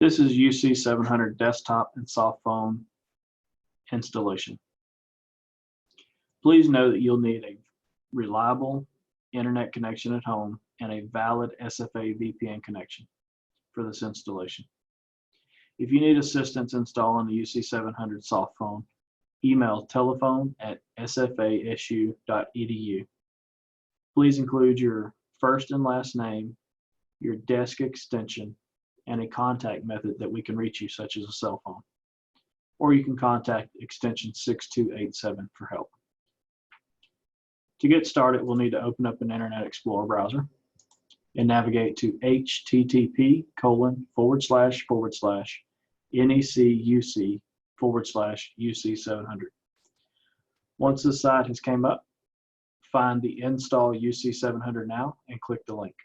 This is UC700 desktop and soft phone installation. Please know that you'll need a reliable internet connection at home and a valid SFA VPN connection for this installation. If you need assistance installing the UC700 soft phone, email telephone@sfasu.edu. Please include your first and last name, your desk extension, and a contact method that we can reach you, such as a cell phone. Or you can contact extension 6287 for help. To get started, we'll need to open up an Internet Explorer browser and navigate to http://necuc/UC700. Once this site has came up, find the Install UC700 Now and click the link.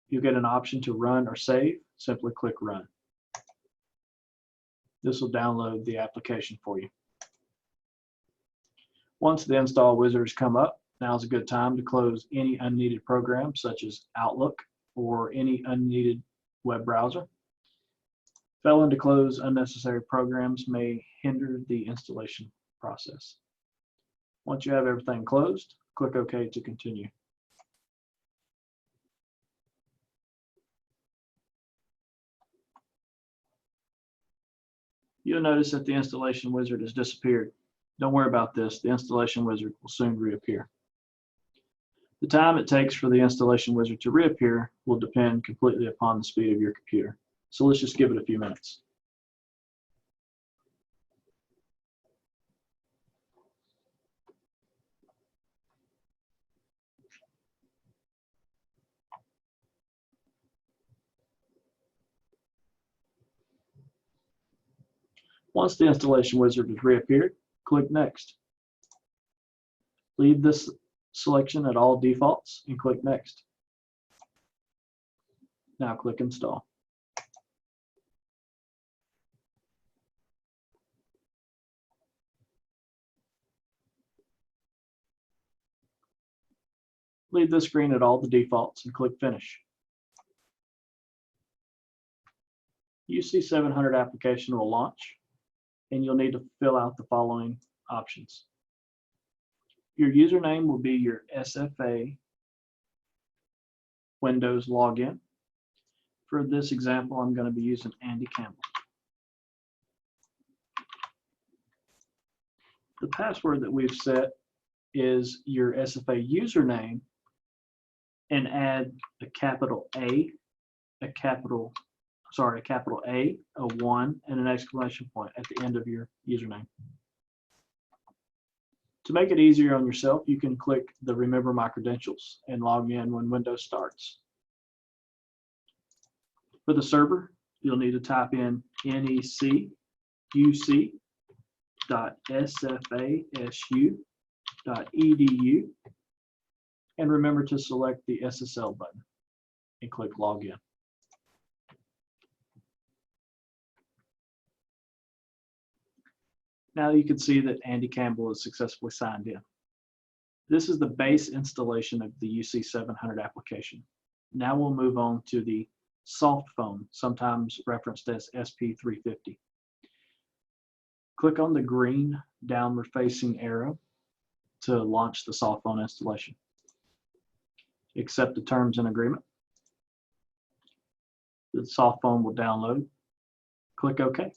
You'll get an option to run or save. Simply click Run. This will download the application for you. Once the install wizard has come up, now is a good time to close any unneeded programs such as Outlook or any unneeded web browser. Failing to close unnecessary programs may hinder the installation process. Once you have everything closed, click OK to continue. You'll notice that the installation wizard has disappeared. Don't worry about this. The installation wizard will soon reappear. The time it takes for the installation wizard to reappear will depend completely upon the speed of your computer. So let's just give it a few minutes. Once the installation wizard has reappeared, click Next. Leave this selection at all defaults and click Next. Now click Install. Leave this screen at all the defaults and click Finish. UC700 application will launch, and you'll need to fill out the following options. Your username will be your SFA Windows login. For this example, I'm going to be using Andy Campbell. The password that we've set is your SFA username, and add a capital A, a capital A, a 1, and an exclamation point at the end of your username. To make it easier on yourself, you can click the Remember My Credentials and log in when Windows starts. For the server, you'll need to type in necuc.sfasu.edu and remember to select the SSL button and click Login. Now you can see that Andy Campbell is successfully signed in. This is the base installation of the UC700 application. Now we'll move on to the Softphone, sometimes referenced as SP350. Click on the green downward facing arrow to launch the Softphone installation. Accept the terms and agreement. The Softphone will download. Click OK.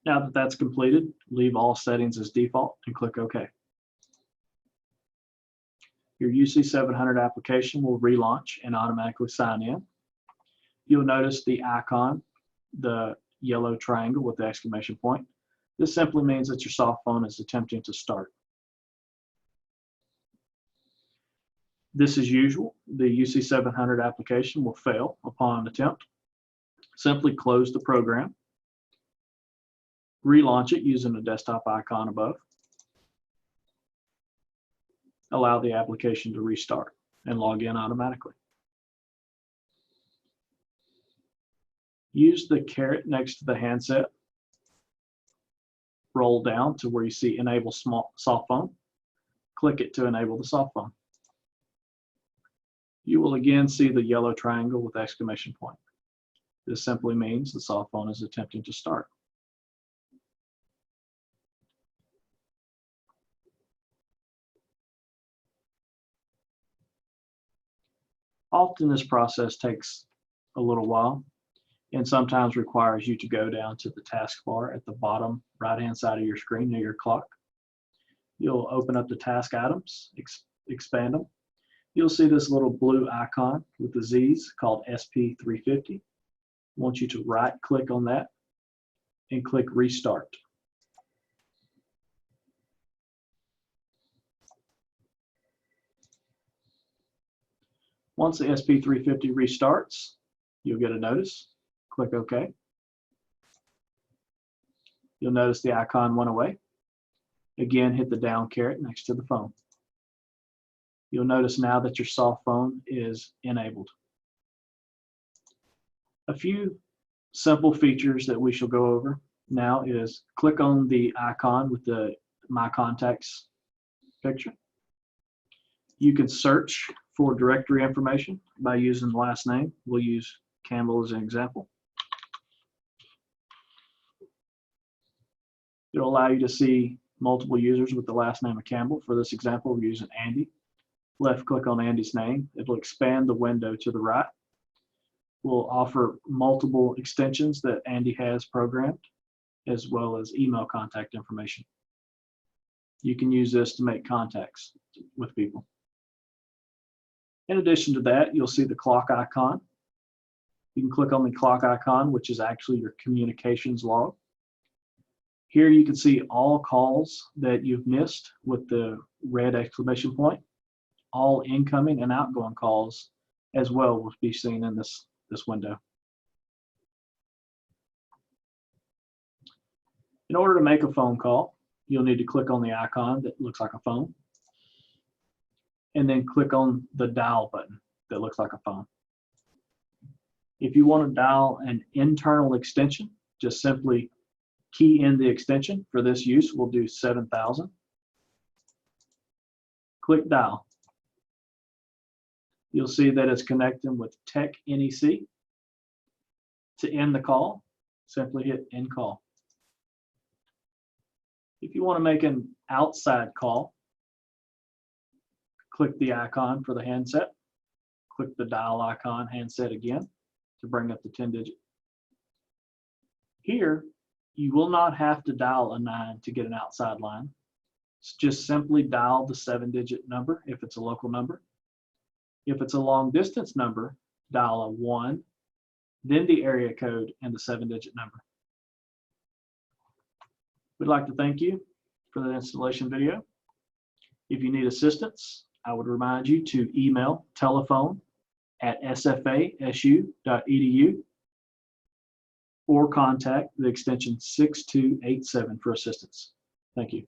Now that that's completed, leave all settings as default and click OK. Your UC700 application will relaunch and automatically sign in. You'll notice the icon, the yellow triangle with the exclamation point. This simply means that your soft phone is attempting to start. This is usual. The UC700 application will fail upon attempt. Simply close the program, relaunch it using the desktop icon above, allow the application to restart and log in automatically. Use the caret next to the handset, roll down to where you see Enable Softphone, click it to enable the Softphone. You will again see the yellow triangle with exclamation point. This simply means the Softphone is attempting to start. Often this process takes a little while and sometimes requires you to go down to the taskbar at the bottom right-hand side of your screen near your clock. You'll open up the task items, expand them. You'll see this little blue icon with the Z's called SP350. I want you to right-click on that and click Restart. Once the SP350 restarts, you'll get a notice. Click OK. You'll notice the icon went away. Again, hit the down caret next to the phone. You'll notice now that your Softphone is enabled. A few simple features that we shall go over now is click on the icon with the My Contacts picture. You can search for directory information by using the last name. We'll use Campbell as an example. It'll allow you to see multiple users with the last name of Campbell. For this example, we're using Andy. Left click on Andy's name. It'll expand the window to the right. We'll offer multiple extensions that Andy has programmed, as well as email contact information. You can use this to make contacts with people. In addition to that, you'll see the clock icon. You can click on the clock icon, which is actually your communications log. Here you can see all calls that you've missed with the red exclamation point. All incoming and outgoing calls as well will be seen in this window. In order to make a phone call, you'll need to click on the icon that looks like a phone, and then click on the dial button that looks like a phone. If you want to dial an internal extension, just simply key in the extension. For this use, we'll do 7000. Click dial. You'll see that it's connecting with Tech NEC. To end the call, simply hit End Call. If you want to make an outside call, click the icon for the handset. Click the dial icon handset again to bring up the 10-digit. Here, you will not have to dial a 9 to get an outside line. It's just simply dial the 7-digit number if it's a local number. If it's a long distance number, dial a 1, then the area code and the 7-digit number. We'd like to thank you for the installation video. If you need assistance, I would remind you to email telephone@sfasu.edu or contact the extension 6287 for assistance. Thank you.